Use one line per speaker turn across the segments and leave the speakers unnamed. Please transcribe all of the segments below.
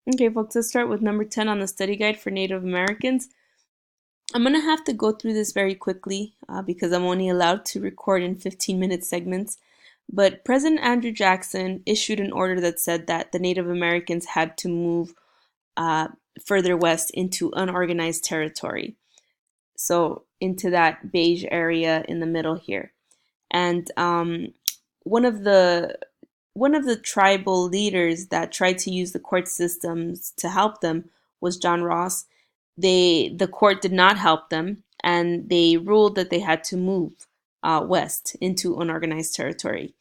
Okay, folks, let's start with number 10 on the study guide for Native Americans. I'm going to have to go through this very quickly because I'm only allowed to record in 15-minute segments. But President Andrew Jackson issued an order that said that the Native Americans had to move uh, further west into unorganized territory. So into that beige area in the middle here. And one of the one of the tribal leaders that tried to use the court systems to help them was John Ross. The court did not help them, and they ruled that they had to move west into unorganized territory.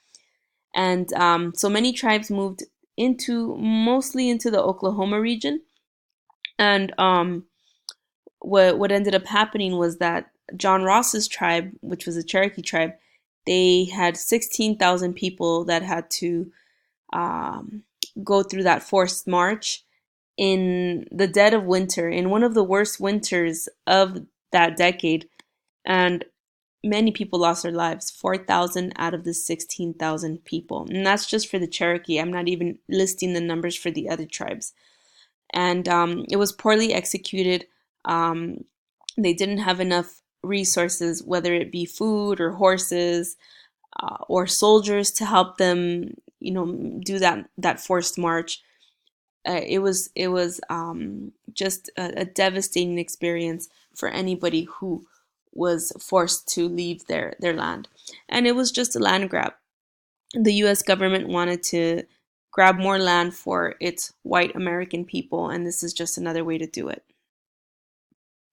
And so many tribes moved into mostly into the Oklahoma region. And what ended up happening was that John Ross's tribe, which was a Cherokee tribe, they had 16,000 people that had to um, go through that forced march in the dead of winter, in one of the worst winters of that decade. And many people lost their lives, 4,000 out of the 16,000 people. And that's just for the Cherokee. I'm not even listing the numbers for the other tribes. And it was poorly executed. Um, they didn't have enough resources, whether it be food or horses or soldiers to help them, do that forced march. It was just a devastating experience for anybody who was forced to leave their land, and it was just a land grab. The U.S. government wanted to grab more land for its white American people, and this is just another way to do it.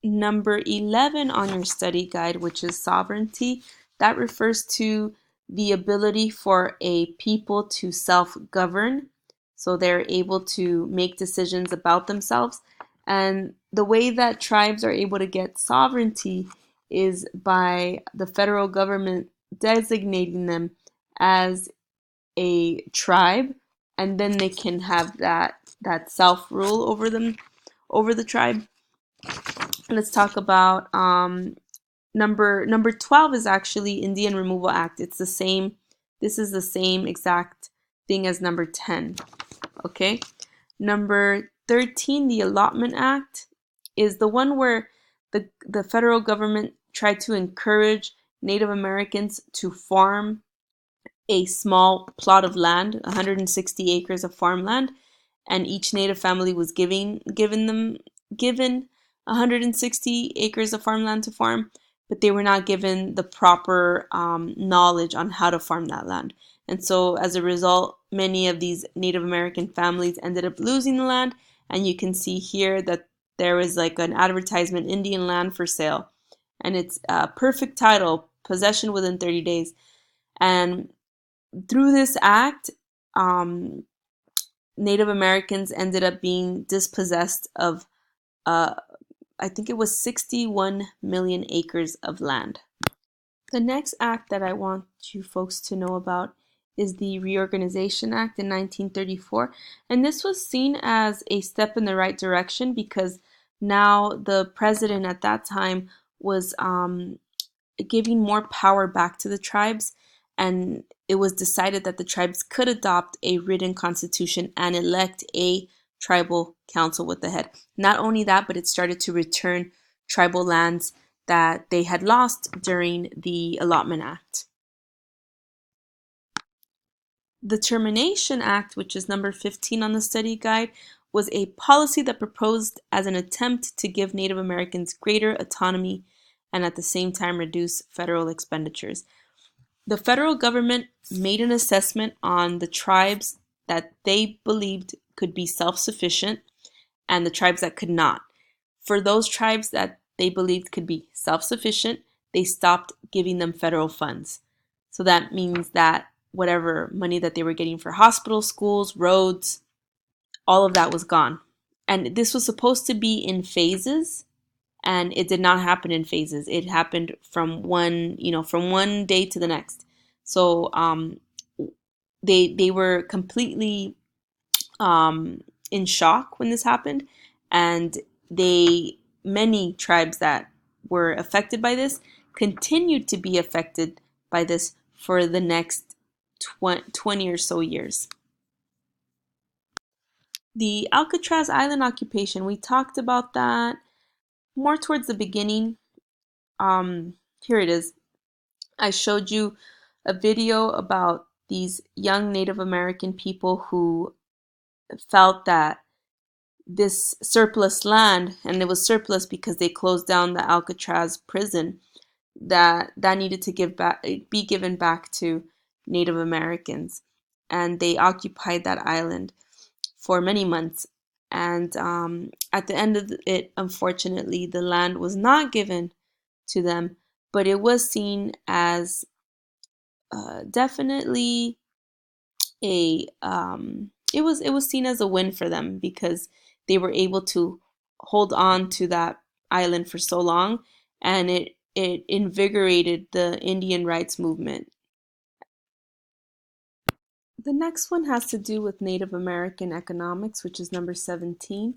Number 11 on your study guide, which is sovereignty, that refers to the ability for a people to self-govern. So they're able to make decisions about themselves. And the way that tribes are able to get sovereignty is by the federal government designating them as a tribe, and then they can have that self rule over them, over the tribe. Let's talk about number 12 is actually Indian Removal Act. It's the same. This is the same exact thing as number 10. Okay. Number 13, the Allotment Act, is the one where the federal government tried to encourage Native Americans to farm a small plot of land, 160 acres of farmland, and each Native family was given 160 acres of farmland to farm, but they were not given the proper knowledge on how to farm that land. And so as a result, many of these Native American families ended up losing the land. And you can see here that there is like an advertisement, Indian land for sale. And it's a perfect title, possession within 30 days. And through this act, um, Native Americans ended up being dispossessed of, uh, I think it was 61 million acres of land. The next act that I want you folks to know about is the Reorganization Act in 1934. And this was seen as a step in the right direction because now the president at that time was giving more power back to the tribes, and it was decided that the tribes could adopt a written constitution and elect a tribal council with the head. Not only that, but it started to return tribal lands that they had lost during the Allotment Act. The Termination Act, which is number 15 on the study guide, was a policy that proposed as an attempt to give Native Americans greater autonomy and at the same time reduce federal expenditures. The federal government made an assessment on the tribes that they believed could be self-sufficient and the tribes that could not. For those tribes that they believed could be self-sufficient, they stopped giving them federal funds. So that means that whatever money that they were getting for hospitals, schools, roads, all of that was gone. And this was supposed to be in phases, and it did not happen in phases. It happened from one day to the next. So they were completely in shock when this happened, and many tribes that were affected by this continued to be affected by this for the next 20 or so years. The Alcatraz island occupation, we talked about that more towards the beginning. Here it is. I showed you a video about these young Native American people who felt that this surplus land, and it was surplus because they closed down the Alcatraz prison, that needed to be given back to Native Americans, and they occupied that island for many months. And at the end of it, unfortunately, the land was not given to them, but it was seen as definitely it was seen as a win for them because they were able to hold on to that island for so long, and it invigorated the Indian rights movement. The next one has to do with Native American economics, which is number 17.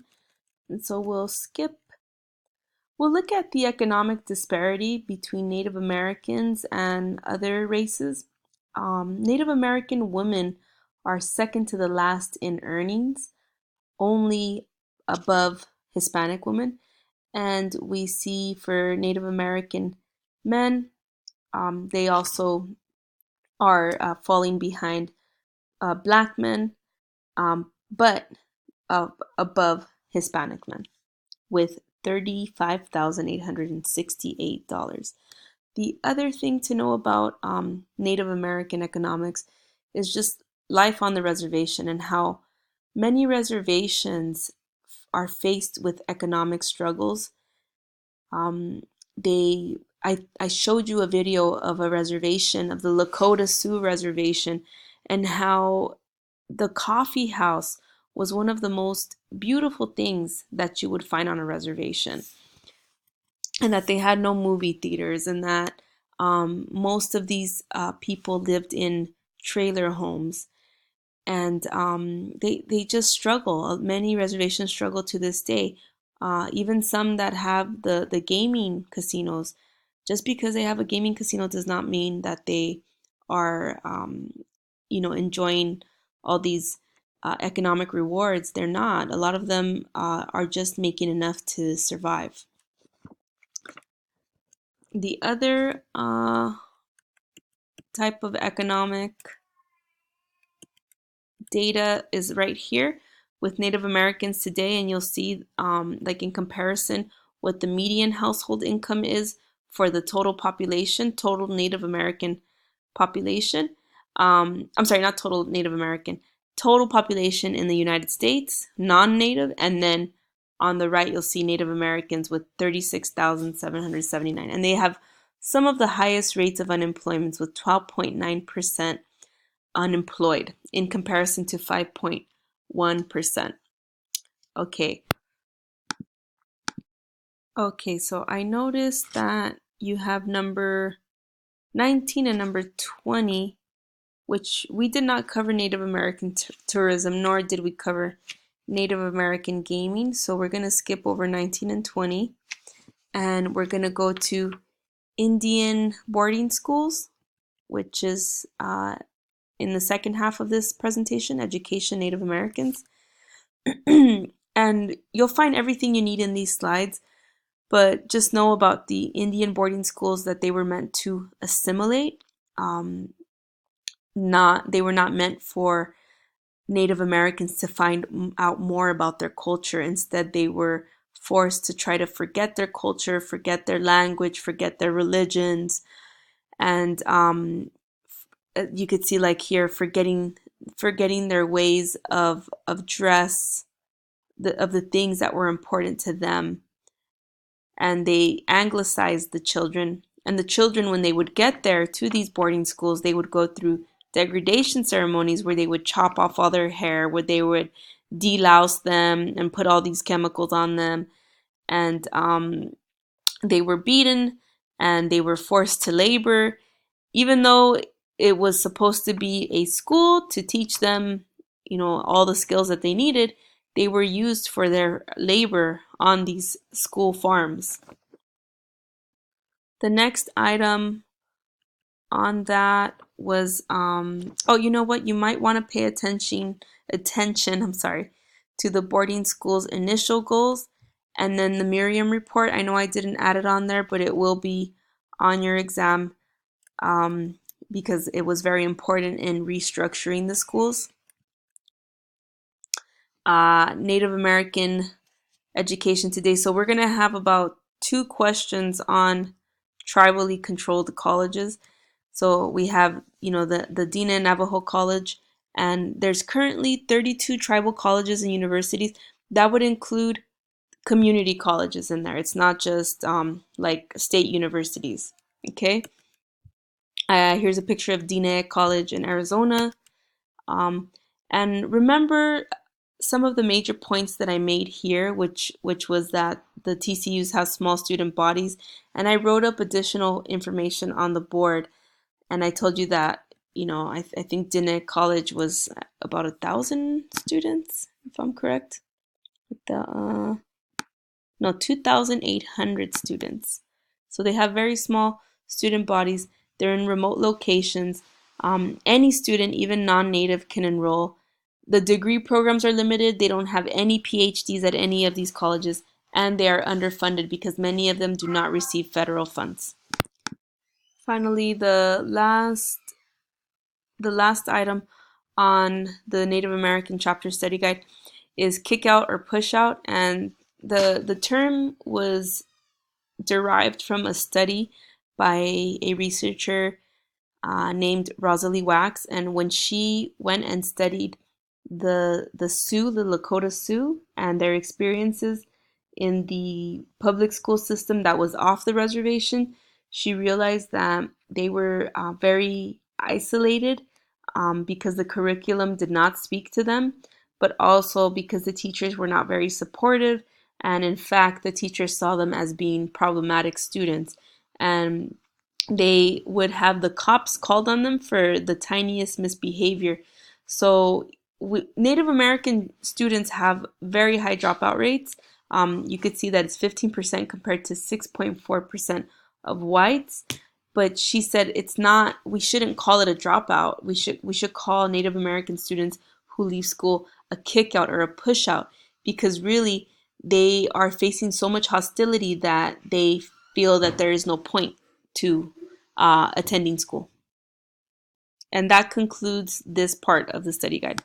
And so we'll look at the economic disparity between Native Americans and other races. Native American women are second to the last in earnings, only above Hispanic women. And we see for Native American men, they also are falling behind Black men, but above Hispanic men with $35,868. The other thing to know about Native American economics is just life on the reservation and how many reservations are faced with economic struggles. Um, I showed you a video of a reservation, of the Lakota Sioux reservation, and how the coffee house was one of the most beautiful things that you would find on a reservation, and that they had no movie theaters, and that most of these people lived in trailer homes, and they just struggle. Many reservations struggle to this day. Even some that have the gaming casinos. Just because they have a gaming casino does not mean that they are, enjoying all these economic rewards. They're not. A lot of them are just making enough to survive. The other type of economic data is right here with Native Americans today, and you'll see like in comparison what the median household income is for the total population, total Native American population. I'm sorry, not total Native American, total population in the United States, non-Native, and then on the right you'll see Native Americans with 36,779, and they have some of the highest rates of unemployment with 12.9% unemployed in comparison to 5.1%. Okay. Okay, so I noticed that you have number 19 and number 20, which we did not cover Native American tourism, nor did we cover Native American gaming. So we're going to skip over 19 and 20, and we're going to go to Indian boarding schools, which is in the second half of this presentation, Education Native Americans. And you'll find everything you need in these slides, but just know about the Indian boarding schools that they were meant to assimilate. They were not meant for Native Americans to find out more about their culture. Instead, they were forced to try to forget their culture, forget their language, forget their religions, and you could see like here forgetting their ways of dress, of the things that were important to them. And they anglicized the children, and the children, when they would get there to these boarding schools, they would go through degradation ceremonies where they would chop off all their hair, where they would delouse them and put all these chemicals on them, and they were beaten and they were forced to labor, even though it was supposed to be a school to teach them, all the skills that they needed. They were used for their labor on these school farms. The next item on that was, oh, you know what? You might want to pay attention, I'm sorry, to the boarding school's initial goals, and then the Miriam report. I know I didn't add it on there, but it will be on your exam because it was very important in restructuring the schools. Native American education today. So we're going to have about 2 questions on tribally controlled colleges. So we have, the Dina Navajo College, and there's currently 32 tribal colleges and universities. That would include community colleges in there. It's not just like state universities. Okay. Here's a picture of Dina College in Arizona. And remember some of the major points that I made here, which was that the TCUs have small student bodies, and I wrote up additional information on the board, and I told you that I think Dina College was about 1,000 students, if I'm correct. No, 2,800 students. So they have very small student bodies. They're in remote locations. Any student, even non-native, can enroll. The degree programs are limited. They don't have any PhDs at any of these colleges, and they are underfunded because many of them do not receive federal funds. Finally, the last item on the Native American chapter study guide is kick out or push out, and the term was derived from a study by a researcher named Rosalie Wax, and when she went and studied the Sioux, the Lakota Sioux, and their experiences in the public school system that was off the reservation, she realized that they were very isolated because the curriculum did not speak to them, but also because the teachers were not very supportive, and in fact, the teachers saw them as being problematic students, and they would have the cops called on them for the tiniest misbehavior. So Native American students have very high dropout rates. You could see that it's 15% compared to 6.4% of whites. But she said it's not. We shouldn't call it a dropout. We should call Native American students who leave school a kick out or a push out, because really they are facing so much hostility that they feel that there is no point to attending school. And that concludes this part of the study guide.